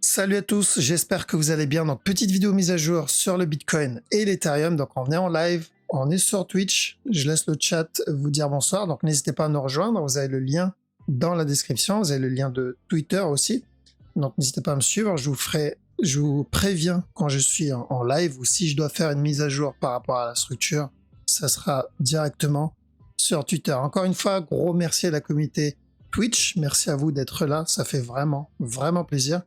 Salut à tous, j'espère que vous allez bien. Donc, petite vidéo mise à jour sur le Bitcoin et l'Ethereum. Donc, on est en live, on est sur Twitch. Je laisse le chat vous dire bonsoir. Donc, n'hésitez pas à nous rejoindre. Vous avez le lien dans la description. Vous avez le lien de Twitter aussi. Donc, n'hésitez pas à me suivre. Je vous préviens quand je suis en live ou si je dois faire une mise à jour par rapport à la structure, ça sera directement sur Twitter. Encore une fois, gros merci à la communauté Twitch. Merci à vous d'être là. Ça fait vraiment, vraiment plaisir.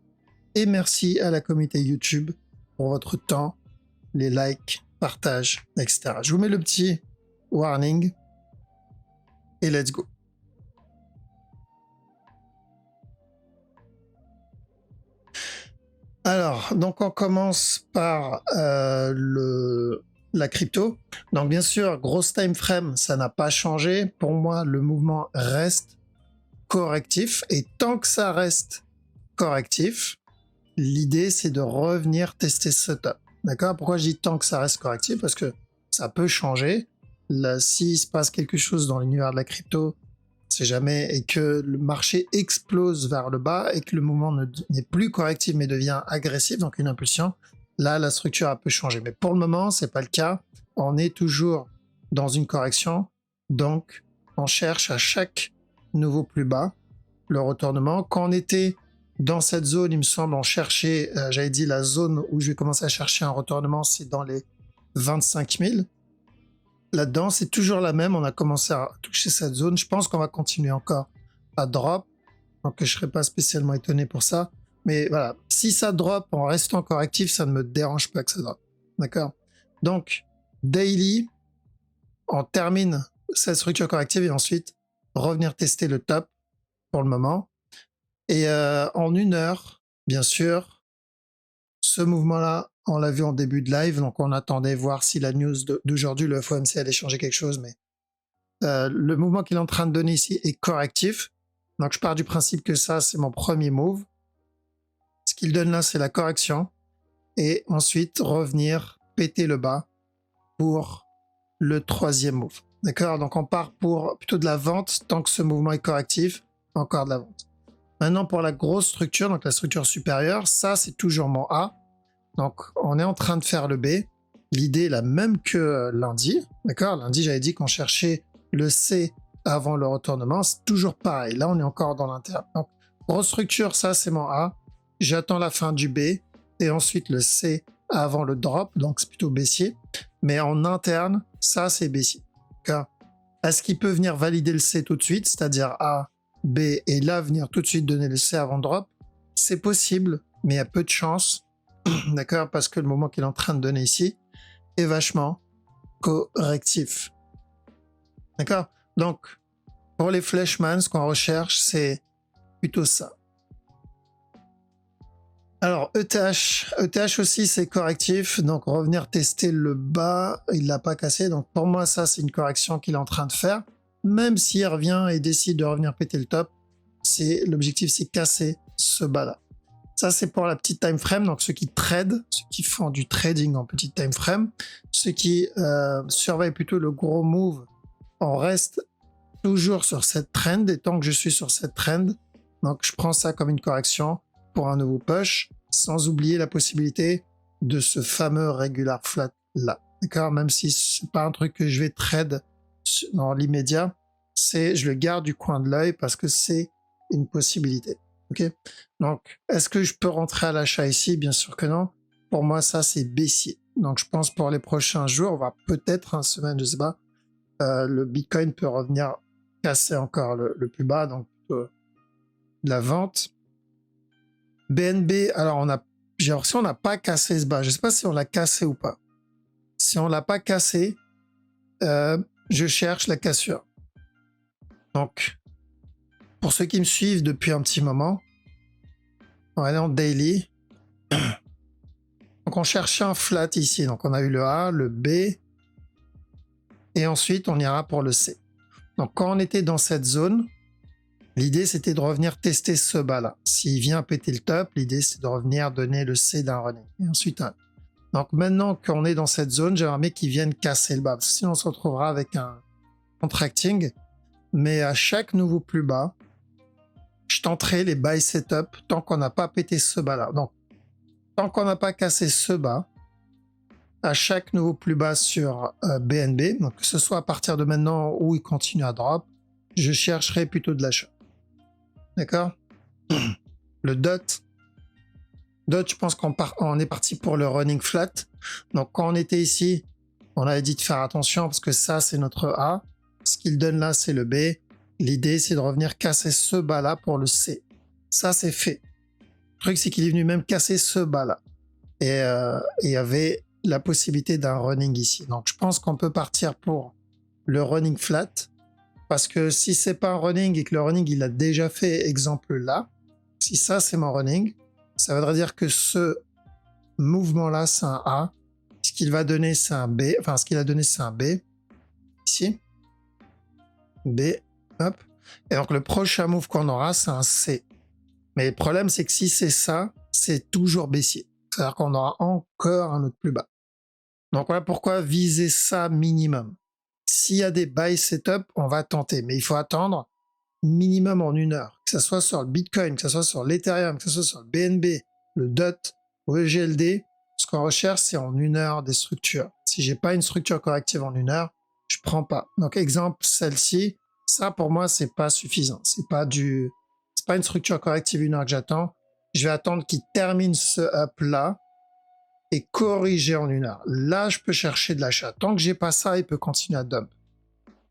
Et merci à la communauté YouTube pour votre temps, les likes, partages, etc. Je vous mets le petit warning et let's go. Alors, donc on commence par la crypto. Donc bien sûr, grosse time frame, ça n'a pas changé. Pour moi, le mouvement reste correctif. Et tant que ça reste correctif, l'idée, c'est de revenir tester ce top. D'accord? Pourquoi je dis tant que ça reste correctif? Parce que ça peut changer. Là, s'il se passe quelque chose dans l'univers de la crypto, c'est jamais, et que le marché explose vers le bas et que le mouvement n'est plus correctif mais devient agressif, donc une impulsion, là, la structure a peu changé. Mais pour le moment, c'est pas le cas. On est toujours dans une correction. Donc, on cherche à chaque nouveau plus bas le retournement. Quand on était dans cette zone, il me semble, on cherchait, j'avais dit la zone où je vais commencer à chercher un retournement, c'est dans les 25 000. Là-dedans, c'est toujours la même, on a commencé à toucher cette zone. Je pense qu'on va continuer encore à drop, donc je ne serais pas spécialement étonné pour ça. Mais voilà, si ça drop en restant correctif, ça ne me dérange pas que ça drop. D'accord? Donc, daily, on termine cette structure corrective et ensuite revenir tester le top pour le moment. Et en une heure, bien sûr, ce mouvement-là, on l'a vu en début de live, donc on attendait voir si la news d'aujourd'hui, le FOMC, allait changer quelque chose, mais le mouvement qu'il est en train de donner ici est correctif. Donc je pars du principe que ça, c'est mon premier move. Ce qu'il donne là, c'est la correction. Et ensuite, revenir péter le bas pour le troisième move. D'accord? Donc on part pour plutôt de la vente, tant que ce mouvement est correctif, encore de la vente. Maintenant, pour la grosse structure, donc la structure supérieure, ça, c'est toujours mon A. Donc, on est en train de faire le B. L'idée est la même que lundi. D'accord? Lundi, j'avais dit qu'on cherchait le C avant le retournement. C'est toujours pareil. Là, on est encore dans l'interne. Donc, grosse structure, ça, c'est mon A. J'attends la fin du B. Et ensuite, le C avant le drop. Donc, c'est plutôt baissier. Mais en interne, ça, c'est baissier. D'accord? Est-ce qu'il peut venir valider le C tout de suite? C'est-à-dire A, B, et là venir tout de suite donner le C avant drop, c'est possible, mais il y a peu de chance, d'accord, parce que le moment qu'il est en train de donner ici est vachement correctif. D'accord? Donc, pour les flashmans, ce qu'on recherche, c'est plutôt ça. Alors, ETH aussi, c'est correctif, donc revenir tester le bas, il l'a pas cassé, donc pour moi, ça, c'est une correction qu'il est en train de faire. Même s'il revient et décide de revenir péter le top, l'objectif, c'est casser ce bas-là. Ça, c'est pour la petite time frame. Donc, ceux qui tradent, ceux qui font du trading en petite time frame, ceux qui surveillent plutôt le gros move, on reste toujours sur cette trend. Et tant que je suis sur cette trend, donc je prends ça comme une correction pour un nouveau push, sans oublier la possibilité de ce fameux regular flat là. D'accord? Même si c'est pas un truc que je vais trade dans l'immédiat, je le garde du coin de l'œil parce que c'est une possibilité. Ok? Donc, est-ce que je peux rentrer à l'achat ici? Bien sûr que non. Pour moi, ça, c'est baissier. Donc, je pense pour les prochains jours, on va peut-être une semaine, je sais pas, le Bitcoin peut revenir casser encore le plus bas, donc de la vente. BNB, alors j'ai l'impression qu'on n'a pas cassé ce bas. Je sais pas si on l'a cassé ou pas. Si on l'a pas cassé, je cherche la cassure. Donc, pour ceux qui me suivent depuis un petit moment, on va aller en daily. Donc, on cherchait un flat ici. Donc, on a eu le A, le B, et ensuite, on ira pour le C. Donc, quand on était dans cette zone, l'idée, c'était de revenir tester ce bas-là. S'il vient péter le top, l'idée, c'est de revenir donner le C d'un running. Et ensuite, un. Donc, maintenant qu'on est dans cette zone, j'aimerais qu'il vienne casser le bas. Parce que sinon, on se retrouvera avec un contracting. Mais à chaque nouveau plus bas, je tenterai les buy setup tant qu'on n'a pas pété ce bas-là. Donc, tant qu'on n'a pas cassé ce bas, à chaque nouveau plus bas sur BNB, donc que ce soit à partir de maintenant ou il continue à drop, je chercherai plutôt de l'achat. D'accord? Le DOT, je pense qu'on est parti pour le running flat. Donc quand on était ici, on avait dit de faire attention parce que ça c'est notre A. Ce qu'il donne là c'est le B. L'idée c'est de revenir casser ce bas là pour le C. Ça c'est fait. Le truc c'est qu'il est venu même casser ce bas là. Et il y avait la possibilité d'un running ici. Donc je pense qu'on peut partir pour le running flat. Parce que si c'est pas un running et que le running il a déjà fait exemple là, si ça c'est mon running, ça voudrait dire que ce mouvement là c'est un A, ce qu'il va donner c'est un B, enfin ce qu'il a donné c'est un B, ici, B, hop, et donc le prochain move qu'on aura c'est un C. Mais le problème c'est que si c'est ça, c'est toujours baissier, c'est-à-dire qu'on aura encore un autre plus bas. Donc voilà pourquoi viser ça minimum. S'il y a des buy setup, on va tenter, mais il faut attendre minimum en 1 heure, que ce soit sur le Bitcoin, que ce soit sur l'Ethereum, que ce soit sur le BNB, le DOT ou le GLD. Ce qu'on recherche, c'est en 1 heure des structures. Si j'ai pas une structure corrective en 1 heure, je prends pas. Donc exemple, celle-ci, ça pour moi, c'est pas suffisant. C'est pas une structure corrective 1 heure que j'attends. Je vais attendre qu'il termine ce up là et corriger en 1 heure. Là, je peux chercher de l'achat. Tant que j'ai pas ça, il peut continuer à dump.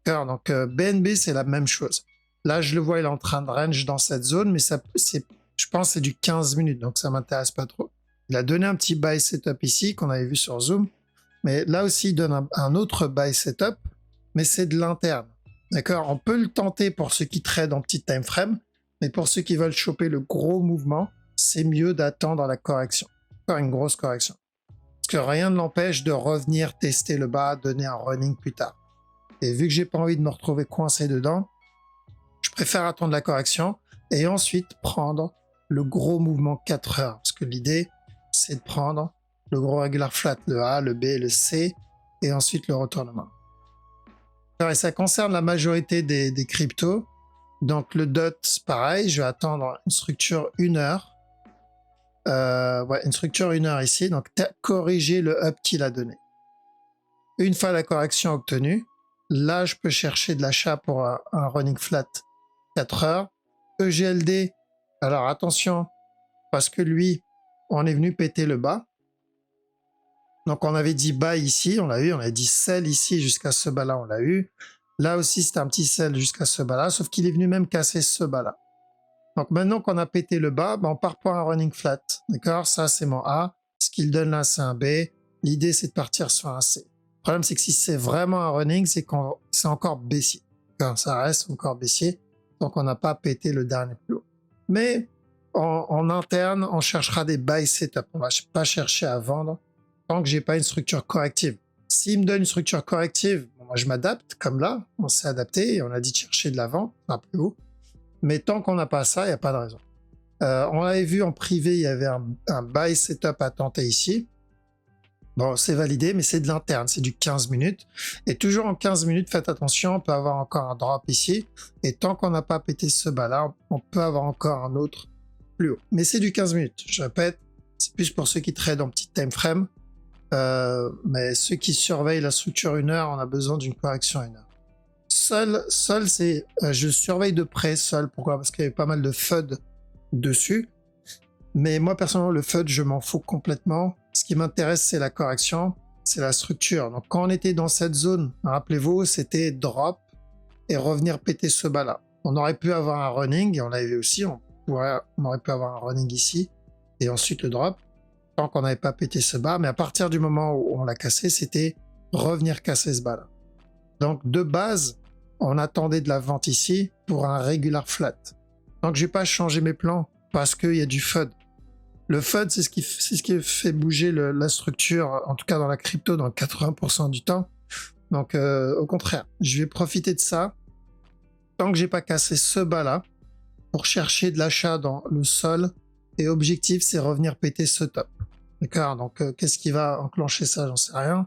Donc BNB, c'est la même chose. Là, je le vois, il est en train de range dans cette zone, mais je pense que c'est du 15 minutes, donc ça m'intéresse pas trop. Il a donné un petit buy setup ici, qu'on avait vu sur Zoom, mais là aussi, il donne un autre buy setup, mais c'est de l'interne. D'accord? On peut le tenter pour ceux qui tradent en petit time frame, mais pour ceux qui veulent choper le gros mouvement, c'est mieux d'attendre la correction. Faire une grosse correction. Parce que rien ne l'empêche de revenir tester le bas, donner un running plus tard. Et vu que j'ai pas envie de me retrouver coincé dedans, je préfère attendre la correction et ensuite prendre le gros mouvement 4 heures. Parce que l'idée, c'est de prendre le gros regular flat, le A, le B, le C, et ensuite le retournement. Alors, et ça concerne la majorité des cryptos. Donc le DOT, pareil, je vais attendre une structure 1 heure. Une structure 1 heure ici, donc corriger le up qu'il a donné. Une fois la correction obtenue, là je peux chercher de l'achat pour un running flat 4 heures. EGLD, alors attention, parce que lui, on est venu péter le bas. Donc on avait dit buy ici, on l'a eu, on a dit sell ici jusqu'à ce bas-là, on l'a eu. Là aussi, c'était un petit sell jusqu'à ce bas-là, sauf qu'il est venu même casser ce bas-là. Donc maintenant qu'on a pété le bas, on part pour un running flat. D'accord? Ça, c'est mon A. Ce qu'il donne là, c'est un B. L'idée, c'est de partir sur un C. Le problème, c'est que si c'est vraiment un running, c'est encore baissier. Ça reste encore baissier. Donc on n'a pas pété le dernier plus haut. Mais en interne, on cherchera des buy setup. On va pas chercher à vendre tant que j'ai pas une structure corrective. S'il me donne une structure corrective, moi je m'adapte, comme là, on s'est adapté et on a dit de chercher de la vente, un plus haut. Mais tant qu'on n'a pas ça, il n'y a pas de raison. On l'avait vu en privé, il y avait un buy setup à tenter ici. Bon, c'est validé, mais c'est de l'interne, c'est du 15 minutes. Et toujours en 15 minutes, faites attention, on peut avoir encore un drop ici. Et tant qu'on n'a pas pété ce bas-là, on peut avoir encore un autre plus haut. Mais c'est du 15 minutes, je répète, c'est plus pour ceux qui tradent en petit time frame. Mais ceux qui surveillent la structure 1 heure, on a besoin d'une correction 1 heure. Sol, c'est, je surveille de près Sol. Pourquoi? Parce qu'il y avait pas mal de FUD dessus. Mais moi, personnellement, le FUD, je m'en fous complètement. Ce qui m'intéresse, c'est la correction, c'est la structure. Donc, quand on était dans cette zone, rappelez-vous, c'était drop et revenir péter ce bas-là. On aurait pu avoir un running, et on l'avait vu aussi, on aurait pu avoir un running ici, et ensuite le drop, tant qu'on n'avait pas pété ce bas. Mais à partir du moment où on l'a cassé, c'était revenir casser ce bas-là. Donc, de base, on attendait de la vente ici pour un regular flat. Donc, je vais pas changer mes plans parce qu'il y a du FUD. Le FUD, c'est ce qui fait bouger la structure, en tout cas dans la crypto, dans 80% du temps. Donc, au contraire, je vais profiter de ça tant que j'ai pas cassé ce bas-là pour chercher de l'achat dans le sol. Et objectif, c'est revenir péter ce top. D'accord? Donc, qu'est-ce qui va enclencher ça? J'en sais rien.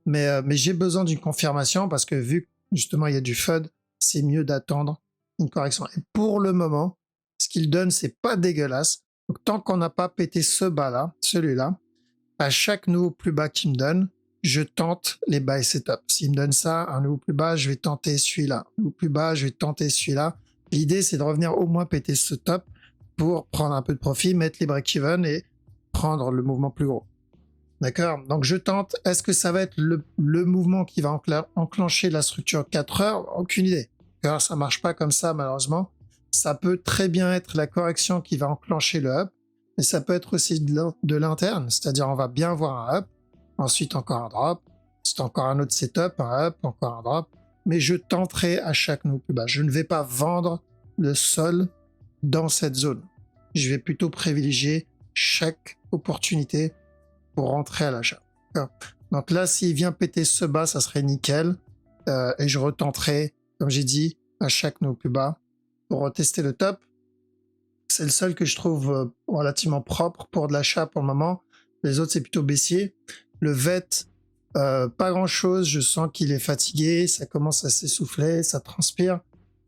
Mais j'ai besoin d'une confirmation parce que vu que justement il y a du FUD, c'est mieux d'attendre une correction. Et pour le moment, Ce qu'il donne, c'est pas dégueulasse. Donc, tant qu'on n'a pas pété ce bas-là, celui-là, à chaque nouveau plus bas qu'il me donne, je tente les buy setup. S'il me donne ça, un nouveau plus bas, je vais tenter celui-là. Un nouveau plus bas, je vais tenter celui-là. L'idée, c'est de revenir au moins péter ce top pour prendre un peu de profit, mettre les break-even et prendre le mouvement plus gros. D'accord? Donc je tente. Est-ce que ça va être le mouvement qui va enclencher la structure 4 heures? Aucune idée. Alors, ça marche pas comme ça, malheureusement. Ça peut très bien être la correction qui va enclencher le up, mais ça peut être aussi de l'interne. C'est-à-dire, on va bien voir un up, ensuite encore un drop, c'est encore un autre setup, un up, encore un drop. Mais je tenterai à chaque nouveau plus bas. Je ne vais pas vendre le sol dans cette zone. Je vais plutôt privilégier chaque opportunité pour rentrer à l'achat. Donc là, s'il vient péter ce bas, ça serait nickel. Et je retenterai, comme j'ai dit, à chaque nouveau plus bas pour retester le top. C'est le seul que je trouve relativement propre pour de l'achat pour le moment. Les autres, c'est plutôt baissier. Le VET, pas grand-chose. Je sens qu'il est fatigué. Ça commence à s'essouffler, ça transpire.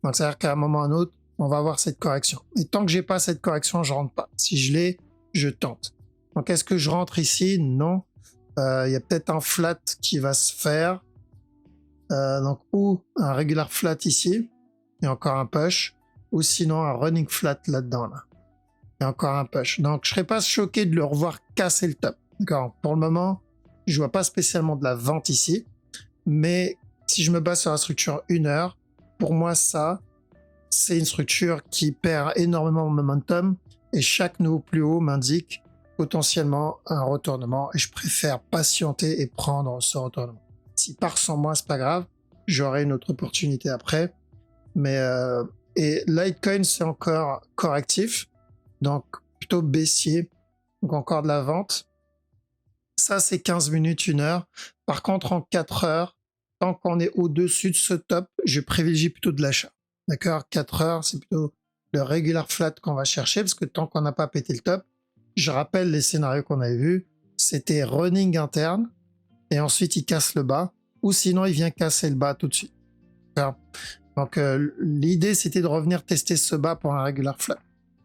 Donc, ça veut dire qu'à un moment ou à un autre, on va avoir cette correction. Et tant que j'ai pas cette correction, je rentre pas. Si je l'ai, je tente. Donc, est-ce que je rentre ici? Non. Il y a peut-être un flat qui va se faire. Donc, ou un regular flat ici. Et encore un push. Ou sinon, un running flat là-dedans. Là. Et encore un push. Donc, je serais pas choqué de le revoir casser le top. D'accord. Pour le moment, je vois pas spécialement de la vente ici. Mais si je me base sur la structure 1 heure, pour moi, ça, c'est une structure qui perd énormément de momentum. Et chaque nouveau plus haut m'indique potentiellement un retournement et je préfère patienter et prendre ce retournement. S'il part sans moi, c'est pas grave, j'aurai une autre opportunité après. Mais et Litecoin, c'est encore correctif, donc plutôt baissier, donc encore de la vente. Ça, c'est 15 minutes, 1 heure. Par contre, en 4 heures, tant qu'on est au-dessus de ce top, je privilégie plutôt de l'achat. D'accord? 4 heures, c'est plutôt le regular flat qu'on va chercher parce que tant qu'on n'a pas pété le top, je rappelle les scénarios qu'on avait vus, c'était running interne et ensuite il casse le bas ou sinon il vient casser le bas tout de suite. Donc l'idée c'était de revenir tester ce bas pour un regular flat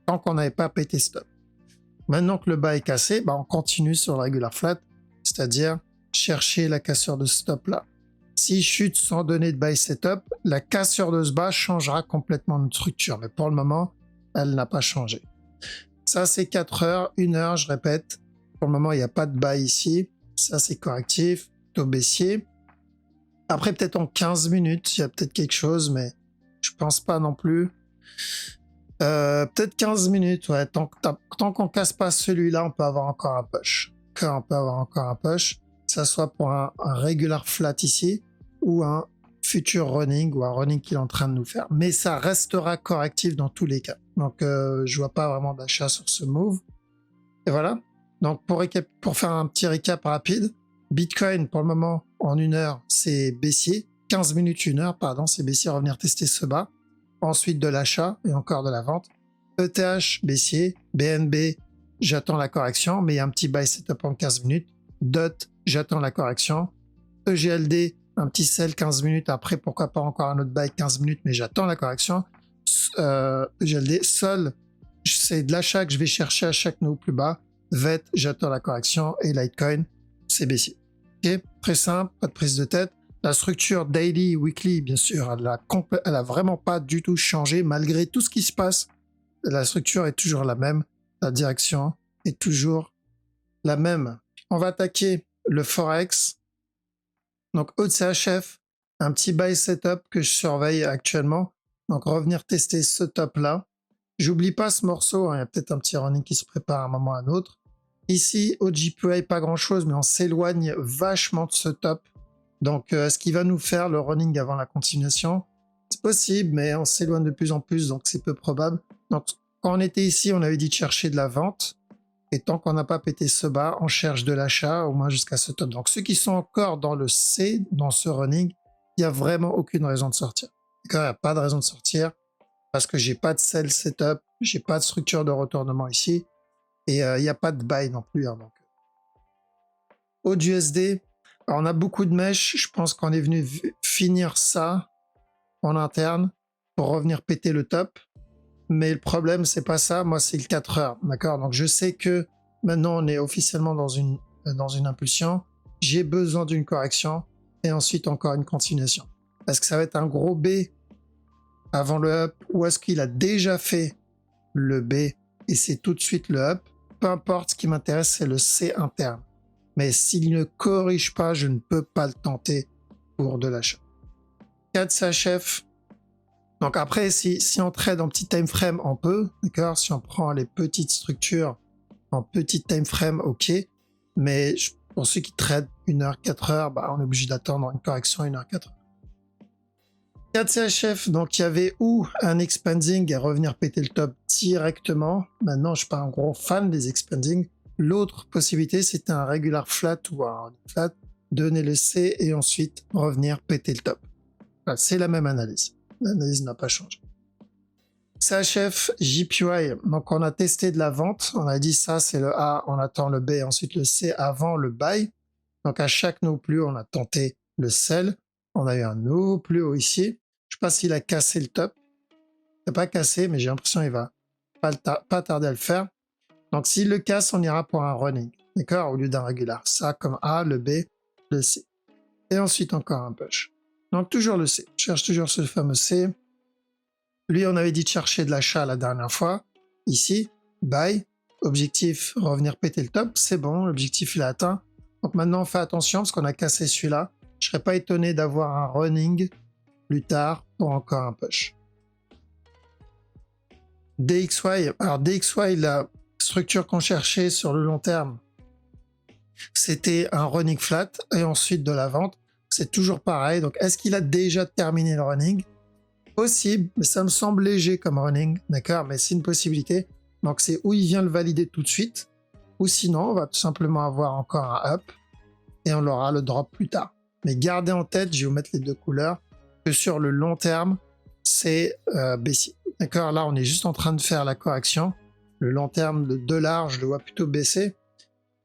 tant qu'on n'avait pas pété ce top. Maintenant que le bas est cassé, on continue sur le regular flat, c'est-à-dire chercher la cassure de ce top là. S'il chute sans donner de buy setup, la cassure de ce bas changera complètement notre structure, mais pour le moment, elle n'a pas changé. Ça, c'est 4 heures, 1 heure, je répète. Pour le moment, il n'y a pas de buy ici. Ça, c'est correctif, plutôt baissier. Après, peut-être en 15 minutes, il y a peut-être quelque chose, mais je pense pas non plus. Peut-être 15 minutes, ouais. Tant qu'on casse pas celui-là, on peut avoir encore un push. On peut avoir encore un push. Que ça soit pour un regular flat ici, ou un futur running, ou un running qu'il est en train de nous faire. Mais ça restera correctif dans tous les cas. Donc, je vois pas vraiment d'achat sur ce move. Et voilà. Donc, pour faire un petit récap rapide, Bitcoin, pour le moment, en 1 heure, c'est baissier. 15 minutes, 1 heure, pardon, c'est baissier, revenir tester ce bas. Ensuite, de l'achat et encore de la vente. ETH, baissier. BNB, j'attends la correction, mais il y a un petit buy setup en 15 minutes. DOT, j'attends la correction. EGLD, un petit sell 15 minutes. Après, pourquoi pas encore un autre buy 15 minutes, mais j'attends la correction. EGLD, Sol, c'est de l'achat que je vais chercher à chaque nouveau plus bas. VET, j'attends la correction. Et Litecoin, c'est baissier. Ok, très simple, pas de prise de tête. La structure daily, weekly, bien sûr, elle a vraiment pas du tout changé malgré tout ce qui se passe. La structure est toujours la même. La direction est toujours la même. On va attaquer le Forex. Donc, OCHF, un petit buy setup que je surveille actuellement. Donc, revenir tester ce top-là. J'oublie pas ce morceau. Il y a peut-être un petit running qui se prépare à un moment ou à un autre. Ici, au GPA, pas grand-chose, mais on s'éloigne vachement de ce top. Donc, est-ce qu'il va nous faire le running avant la continuation? C'est possible, mais on s'éloigne de plus en plus, donc c'est peu probable. Donc, quand on était ici, on avait dit de chercher de la vente. Et tant qu'on n'a pas pété ce bas, on cherche de l'achat, au moins jusqu'à ce top. Donc, ceux qui sont encore dans le C, dans ce running, il n'y a vraiment aucune raison de sortir. Il n'y a pas de raison de sortir parce que j'ai pas de sell setup, j'ai pas de structure de retournement ici. Et il n'y a pas de buy non plus. Donc. AUD-USD, on a beaucoup de mèches. Je pense qu'on est venu finir ça en interne pour revenir péter le top. Mais le problème, c'est pas ça. Moi, c'est le 4 heures. D'accord? Donc, je sais que maintenant, on est officiellement dans une impulsion. J'ai besoin d'une correction et ensuite encore une continuation. Est-ce que ça va être un gros B avant le up ou est-ce qu'il a déjà fait le B et c'est tout de suite le up? Peu importe, ce qui m'intéresse, c'est le C interne. Mais s'il ne corrige pas, je ne peux pas le tenter pour de l'achat. 4 s'achève. Donc après, si on trade en petit time frame, on peut, d'accord? Si on prend les petites structures en petit time frame, ok. Mais pour ceux qui tradent 1 heure, 4 heures, bah, on est obligé d'attendre une correction 1 heure, 4 heures. 4 CHF, donc il y avait ou un expanding et revenir péter le top directement. Maintenant, je suis pas un gros fan des expanding. L'autre possibilité, c'était un regular flat ou un flat, donner le C et ensuite revenir péter le top. Voilà, c'est la même analyse. L'analyse n'a pas changé. CHF, JPY, donc on a testé de la vente. On a dit ça, c'est le A, on attend le B, ensuite le C avant le buy. Donc à chaque no plus, on a tenté le sell. On a eu un nouveau plus haut ici. Je sais pas s'il a cassé le top. Il n'a pas cassé, mais j'ai l'impression qu'il va pas tarder à le faire. Donc s'il le casse, on ira pour un running. D'accord? Au lieu d'un régular. Ça comme A, le B, le C. Et ensuite encore un push. Donc toujours le C. Je cherche toujours ce fameux C. Lui, on avait dit de chercher de l'achat la dernière fois. Ici, buy. Objectif, revenir péter le top. C'est bon, l'objectif il est atteint. Donc maintenant, on fait attention parce qu'on a cassé celui-là. Je serais pas étonné d'avoir un running plus tard pour encore un push. DXY. Alors DXY, la structure qu'on cherchait sur le long terme, c'était un running flat et ensuite de la vente. C'est toujours pareil. Donc est-ce qu'il a déjà terminé le running? Possible, mais ça me semble léger comme running, d'accord? Mais c'est une possibilité. Donc c'est où il vient le valider tout de suite, ou sinon on va tout simplement avoir encore un up et on aura le drop plus tard. Mais gardez en tête, je vais vous mettre les deux couleurs, que sur le long terme, c'est baissier. D'accord? Là, on est juste en train de faire la correction. Le long terme, le dollar, je le vois plutôt baisser.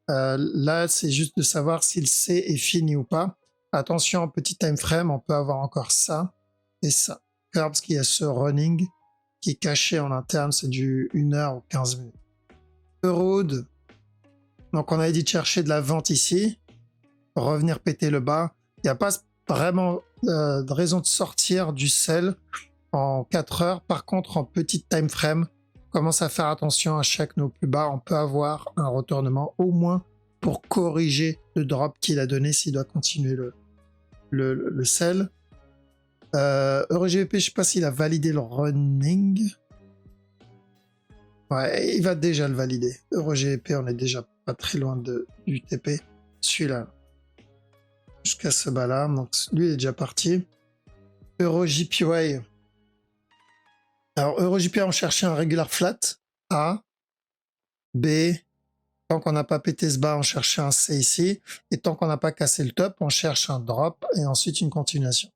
Là, c'est juste de savoir si le C est fini ou pas. Attention, en petit time frame, on peut avoir encore ça et ça. Parce qu'il y a ce running qui est caché en interne, c'est du 1 heure ou 15 minutes. Eurood, donc on avait dit de chercher de la vente ici, revenir péter le bas. Il n'y a pas vraiment de raison de sortir du sell en 4 heures. Par contre, en petite time frame, commence à faire attention à chaque no plus bas. On peut avoir un retournement au moins pour corriger le drop qu'il a donné s'il doit continuer le sell. EuroGBP, je sais pas s'il a validé le running. Ouais, il va déjà le valider. EuroGBP, on est déjà pas très loin du TP. Celui-là. Jusqu'à ce bas-là. Donc, lui est déjà parti. EuroJPY. Alors, EuroJPY, on cherchait un regular flat. A. B. Tant qu'on n'a pas pété ce bas, on cherchait un C ici. Et tant qu'on n'a pas cassé le top, on cherche un drop et ensuite une continuation.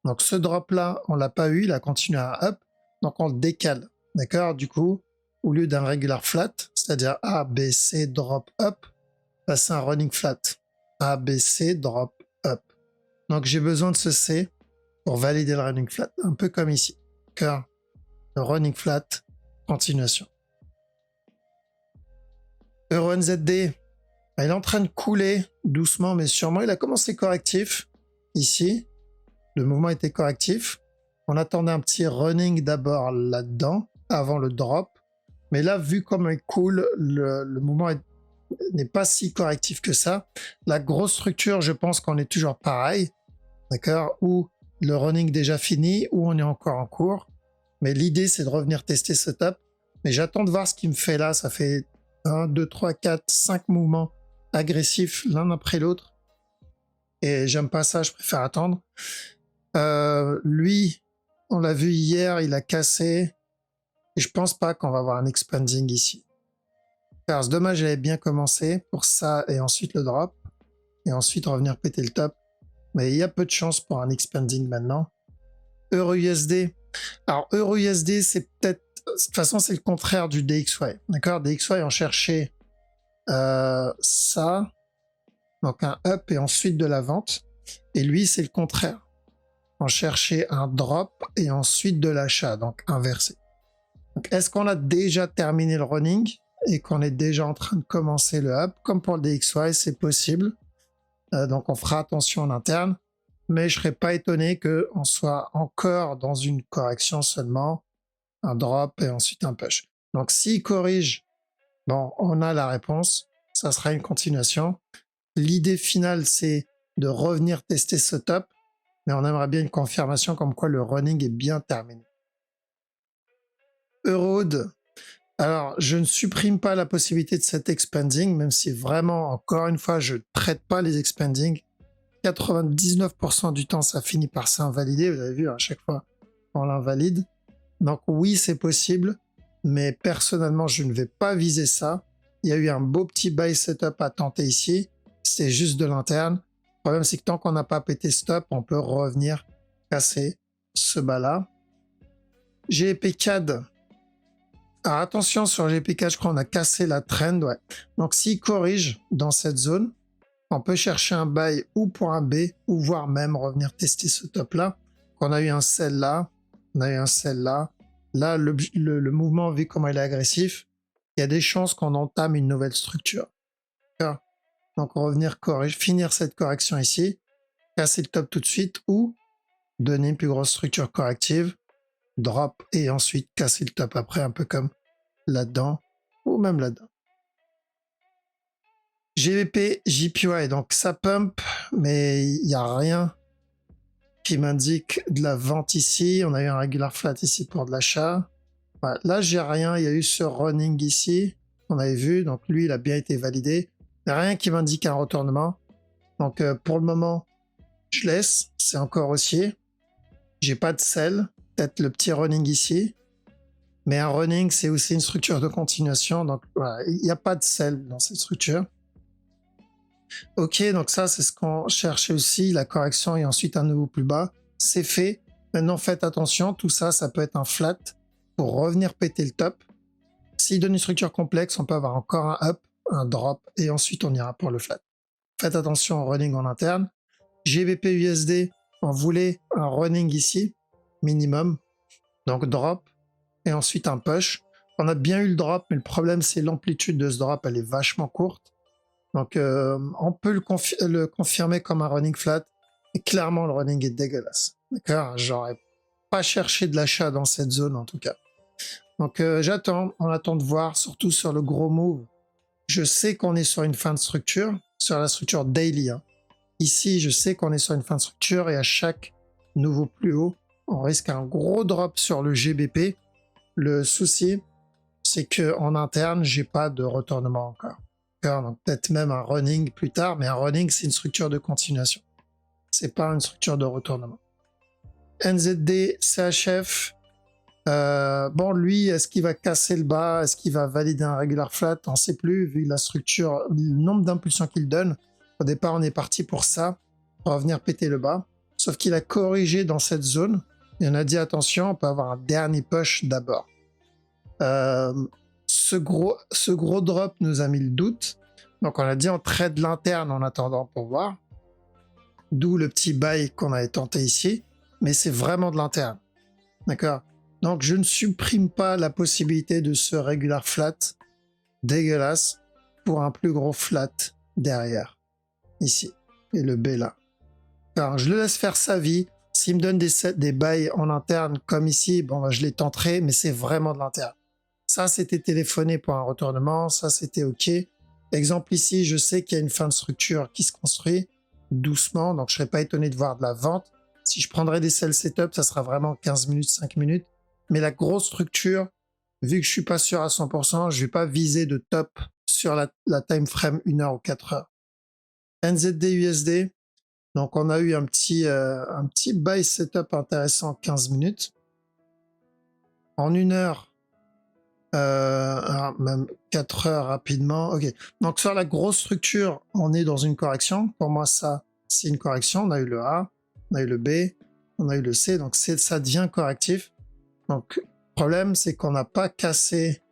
Donc ce drop-là, on l'a pas eu, il a continué à up, donc on le décale. D'accord? Du coup, au lieu d'un regular flat, c'est-à-dire A, B, C, drop, up, bah, c'est un running flat. A, B, C, drop, up. Donc j'ai besoin de ce C pour valider le running flat, un peu comme ici. D'accord? Le running flat, continuation. EuroNZD, bah, il est en train de couler doucement mais sûrement. Il a commencé correctif ici. Le mouvement était correctif. On attendait un petit running d'abord là-dedans, avant le drop. Mais là, vu comme il coule, le mouvement n'est pas si correctif que ça. La grosse structure, je pense qu'on est toujours pareil. D'accord? Ou le running déjà fini, ou on est encore en cours. Mais l'idée, c'est de revenir tester ce top. Mais j'attends de voir ce qu'il me fait là. Ça fait 1, 2, 3, 4, 5 mouvements agressifs l'un après l'autre. Et j'aime pas ça, je préfère attendre. Lui, on l'a vu hier, il a cassé. Et je pense pas qu'on va avoir un expanding ici. Car c'est dommage, j'avais bien commencé pour ça et ensuite le drop. Et ensuite revenir péter le top. Mais il y a peu de chance pour un expanding maintenant. EURUSD. Alors EURUSD, c'est peut-être... De toute façon, c'est le contraire du DXY. D'accord? DXY, on cherchait ça. Donc un up et ensuite de la vente. Et lui, c'est le contraire. On cherchait un drop et ensuite de l'achat, donc inversé. Donc, est-ce qu'on a déjà terminé le running et qu'on est déjà en train de commencer le up? Comme pour le DXY, c'est possible. Donc on fera attention en interne, mais je serais pas étonné qu'on soit encore dans une correction seulement, un drop et ensuite un push. Donc s'il corrige, bon, on a la réponse, ça sera une continuation. L'idée finale, c'est de revenir tester ce top, mais on aimerait bien une confirmation comme quoi le running est bien terminé. Euroad, alors je ne supprime pas la possibilité de cet expanding, même si vraiment, encore une fois, je ne traite pas les expanding. 99% du temps, ça finit par s'invalider. Vous avez vu, à chaque fois, on l'invalide. Donc oui, c'est possible, mais personnellement, je ne vais pas viser ça. Il y a eu un beau petit buy setup à tenter ici. C'est juste de l'interne. Le problème, c'est que tant qu'on n'a pas pété stop, on peut revenir casser ce bas-là. GPCAD. Alors attention, sur GPCAD, je crois qu'on a cassé la trend. Ouais. Donc s'il corrige dans cette zone, on peut chercher un buy ou pour un B, ou voire même revenir tester ce top-là. On a eu un sell là, on a eu un sell là. Là, le mouvement, vu comment il est agressif, il y a des chances qu'on entame une nouvelle structure. Donc revenir finir cette correction ici, casser le top tout de suite, ou donner une plus grosse structure corrective, drop, et ensuite casser le top après, un peu comme là-dedans, ou même là-dedans. GBP, JPY, donc ça pump, mais il n'y a rien qui m'indique de la vente ici. On a eu un regular flat ici pour de l'achat. Voilà, là, j'ai rien. Il y a eu ce running ici, on avait vu. Donc lui, il a bien été validé. Il n'y a rien qui m'indique un retournement. Donc pour le moment, je laisse. C'est encore haussier. J'ai pas de sell. Peut-être le petit running ici. Mais un running, c'est aussi une structure de continuation. Donc voilà, il n'y a pas de sell dans cette structure. Ok, donc ça, c'est ce qu'on cherchait aussi, la correction et ensuite un nouveau plus bas. C'est fait. Maintenant, faites attention, tout ça, ça peut être un flat pour revenir péter le top. S'il donne une structure complexe, on peut avoir encore un up, un drop, et ensuite on ira pour le flat. Faites attention au running en interne. GBP USD, on voulait un running ici, minimum, donc drop, et ensuite un push. On a bien eu le drop, mais le problème, c'est l'amplitude de ce drop, elle est vachement courte. Donc, on peut le confirmer comme un running flat. Et clairement, le running est dégueulasse. D'accord? J'aurais pas cherché de l'achat dans cette zone, en tout cas. Donc, j'attends. On attend de voir, surtout sur le gros move. Je sais qu'on est sur une fin de structure, sur la structure daily. Hein. Ici, je sais qu'on est sur une fin de structure et à chaque nouveau plus haut, on risque un gros drop sur le GBP. Le souci, c'est que en interne, j'ai pas de retournement encore. Donc peut-être même un running plus tard, mais un running, c'est une structure de continuation. C'est pas une structure de retournement. NZD, CHF, bon, lui, est-ce qu'il va casser le bas? Est-ce qu'il va valider un regular flat? On ne sait plus, vu la structure, le nombre d'impulsions qu'il donne. Au départ, on est parti pour ça, pour venir péter le bas. Sauf qu'il a corrigé dans cette zone. Et on a dit, attention, on peut avoir un dernier push d'abord. Ce gros drop nous a mis le doute. Donc on a dit on trade l'interne en attendant pour voir. D'où le petit buy qu'on avait tenté ici. Mais c'est vraiment de l'interne. D'accord? Donc je ne supprime pas la possibilité de ce regular flat dégueulasse pour un plus gros flat derrière. Ici. Et le B là. Alors je le laisse faire sa vie. S'il me donne des buys en interne comme ici, bon bah, je les tenterai, mais c'est vraiment de l'interne. Ça, c'était téléphoné pour un retournement. Ça, c'était OK. Exemple ici, je sais qu'il y a une fin de structure qui se construit doucement. Donc, je ne serais pas étonné de voir de la vente. Si je prendrais des sell setup, ça sera vraiment 15 minutes, 5 minutes. Mais la grosse structure, vu que je ne suis pas sûr à 100%, je ne vais pas viser de top sur la time frame 1 heure ou 4 heures. NZD USD. Donc, on a eu un petit buy setup intéressant 15 minutes. En 1 heure, même 4 heures rapidement. Ok. Donc sur la grosse structure, on est dans une correction. Pour moi, ça, c'est une correction. On a eu le A, on a eu le B, on a eu le C. Donc ça devient correctif. Donc le problème, c'est qu'on n'a pas cassé.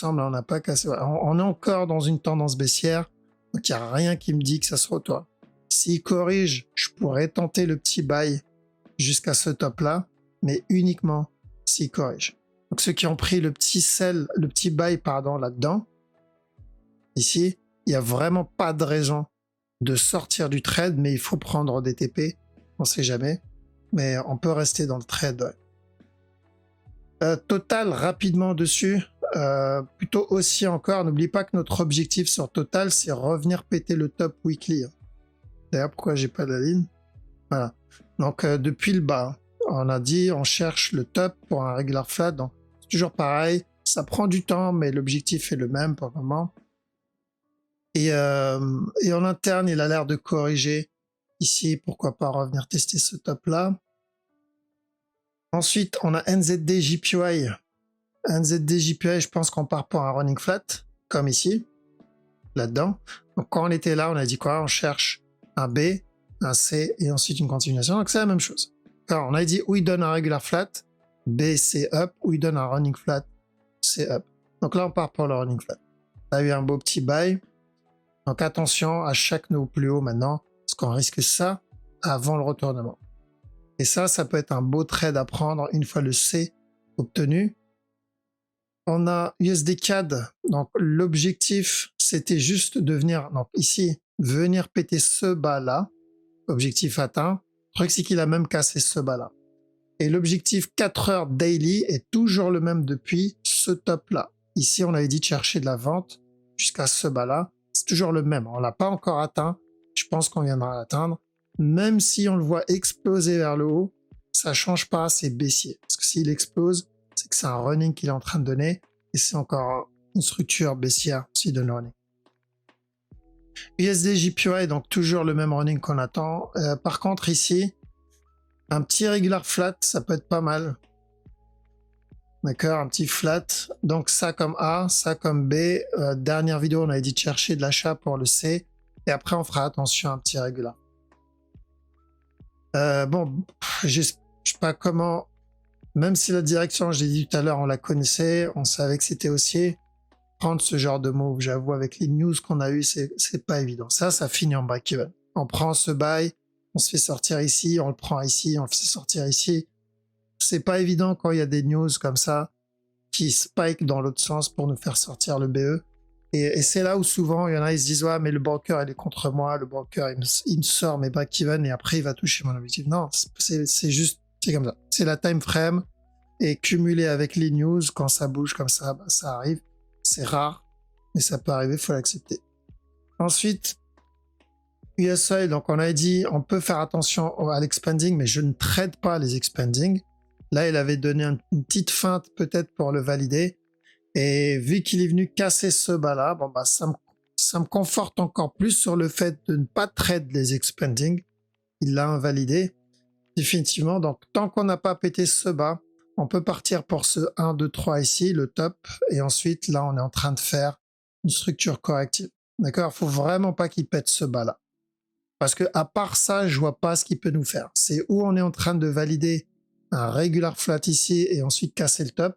On n'a pas cassé. On est encore dans une tendance baissière. Donc il n'y a rien qui me dit que ça se retourne. S'il corrige, je pourrais tenter le petit buy jusqu'à ce top-là, mais uniquement s'il corrige. Donc ceux qui ont pris le petit sell, le petit buy, pardon, là-dedans, ici, il n'y a vraiment pas de raison de sortir du trade, mais il faut prendre des TP, on ne sait jamais, mais on peut rester dans le trade. Ouais. Total, rapidement dessus, plutôt aussi encore, n'oublie pas que notre objectif sur Total, c'est revenir péter le top weekly. D'ailleurs, pourquoi j'ai pas la ligne? Voilà. Donc, depuis le bas, on a dit, on cherche le top pour un regular flat, donc c'est toujours pareil, ça prend du temps, mais l'objectif est le même pour le moment. Et en interne, il a l'air de corriger ici, pourquoi pas revenir tester ce top-là. Ensuite, on a NZD JPY. NZD JPY, je pense qu'on part pour un running flat, comme ici, là-dedans. Donc quand on était là, on a dit quoi? On cherche un B, un C et ensuite une continuation. Donc c'est la même chose. Alors, on a dit où il donne un regular flat, B, C, up, où il donne un running flat, C, up. Donc là, on part pour le running flat. On a eu un beau petit buy. Donc attention à chaque nouveau plus haut maintenant, parce qu'on risque ça avant le retournement. Et ça peut être un beau trade à prendre une fois le C obtenu. On a USD CAD, donc l'objectif c'était juste de venir, donc ici, venir péter ce bas là, objectif atteint. Le truc c'est qu'il a même cassé ce bas là. Et l'objectif 4 heures daily est toujours le même depuis ce top là. Ici on avait dit de chercher de la vente jusqu'à ce bas là. C'est toujours le même. On l'a pas encore atteint. Je pense qu'on viendra l'atteindre. Même si on le voit exploser vers le haut, ça change pas, c'est baissier. Parce que s'il explose, c'est que c'est un running qu'il est en train de donner. Et c'est encore une structure baissière s'il donne le running. USD JPY, donc toujours le même running qu'on attend. Par contre, ici, un petit regular flat, ça peut être pas mal. D'accord, un petit flat. Donc ça comme A, ça comme B. Dernière vidéo, on avait dit de chercher de l'achat pour le C. Et après, on fera attention à un petit régular. Bon, je sais pas comment... Même si la direction, je l'ai dit tout à l'heure, on la connaissait, on savait que c'était haussier. Prendre ce genre de move, j'avoue, avec les news qu'on a eu, c'est pas évident. Ça finit en break-even. On prend ce buy, on se fait sortir ici, on le prend ici, on le fait sortir ici. C'est pas évident quand il y a des news comme ça qui spike dans l'autre sens pour nous faire sortir le BE. Et c'est là où souvent il y en a, ils se disent ouais, mais le broker il est contre moi, le broker il me sort mes break-even et après il va toucher mon objectif. Non, c'est juste, c'est comme ça. C'est la time frame et cumulé avec les news, quand ça bouge comme ça, bah, ça arrive. C'est rare, mais ça peut arriver, il faut l'accepter. Ensuite, US Oil, donc on a dit on peut faire attention à l'expanding, mais je ne trade pas les expanding. Là, il avait donné une petite feinte peut-être pour le valider. Et vu qu'il est venu casser ce bas-là, bon, bah, ça me conforte encore plus sur le fait de ne pas trade les expanding. Il l'a invalidé. Définitivement. Donc, tant qu'on n'a pas pété ce bas, on peut partir pour ce 1, 2, 3 ici, le top. Et ensuite, là, on est en train de faire une structure corrective. D'accord? Il faut vraiment pas qu'il pète ce bas-là. Parce que à part ça, je vois pas ce qu'il peut nous faire. C'est où on est en train de valider un regular flat ici et ensuite casser le top.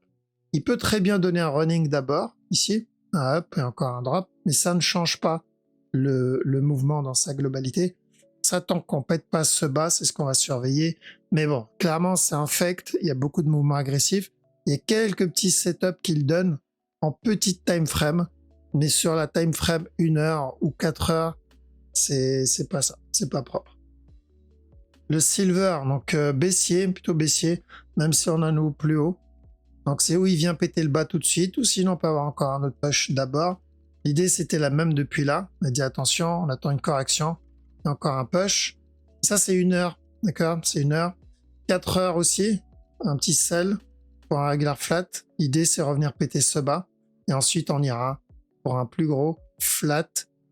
Il peut très bien donner un running d'abord, ici, un up et encore un drop, mais ça ne change pas le mouvement dans sa globalité. Ça, tant qu'on pète pas ce bas, c'est ce qu'on va surveiller. Mais bon, clairement, c'est un fact. Il y a beaucoup de mouvements agressifs. Il y a quelques petits setups qu'il donne en petite time frame, mais sur la time frame 1 heure ou 4 heures, c'est pas ça. C'est pas propre. Le silver, donc baissier, plutôt baissier, même si on a nous plus haut. Donc c'est où il vient péter le bas tout de suite, ou sinon on peut avoir encore un autre push d'abord. L'idée c'était la même depuis là. On a dit attention, on attend une correction. Et encore un push. Ça c'est 1 heure, d'accord? C'est 1 heure. 4 heures aussi, un petit sell pour un regular flat. L'idée c'est revenir péter ce bas. Et ensuite on ira pour un plus gros flat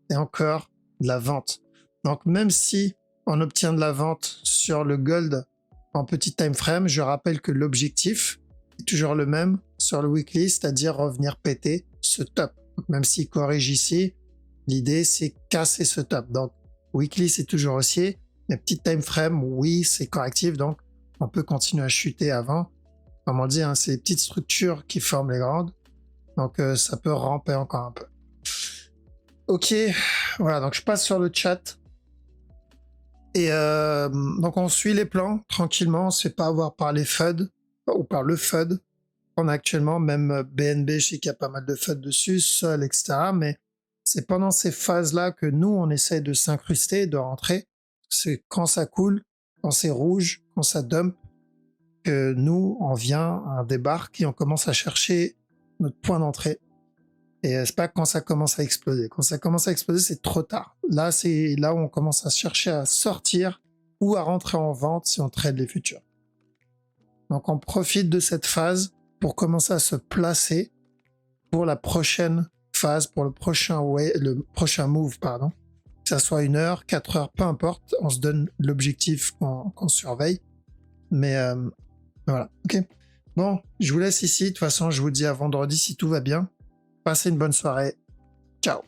et encore de la vente. Donc même si on obtient de la vente sur le gold en petit time frame, je rappelle que l'objectif est toujours le même sur le weekly, c'est-à-dire revenir péter ce top. Donc, même s'il corrige ici, l'idée c'est casser ce top. Donc weekly c'est toujours haussier, mais petit time frame, oui c'est correctif, donc on peut continuer à chuter avant. Comme on dit, hein, c'est les petites structures qui forment les grandes, donc ça peut ramper encore un peu. Ok, voilà, donc je passe sur le chat. Et donc on suit les plans tranquillement, on ne se fait pas avoir par les FUD ou par le FUD. on a actuellement, même BNB, je sais qu'il y a pas mal de FUD dessus, Sol, etc. Mais c'est pendant ces phases-là que nous, on essaie de s'incruster, de rentrer. C'est quand ça coule, quand c'est rouge, quand ça dump, que nous, on vient, on débarque et on commence à chercher notre point d'entrée. Et c'est pas quand ça commence à exploser. Quand ça commence à exploser, c'est trop tard. Là, c'est là où on commence à chercher à sortir ou à rentrer en vente si on trade les futurs. Donc on profite de cette phase pour commencer à se placer pour la prochaine phase, pour le prochain move, pardon. Que ça soit 1 heure, 4 heures, peu importe, on se donne l'objectif qu'on surveille. Mais voilà, ok. Bon, je vous laisse ici. De toute façon, je vous dis à vendredi si tout va bien. Passez une bonne soirée. Ciao.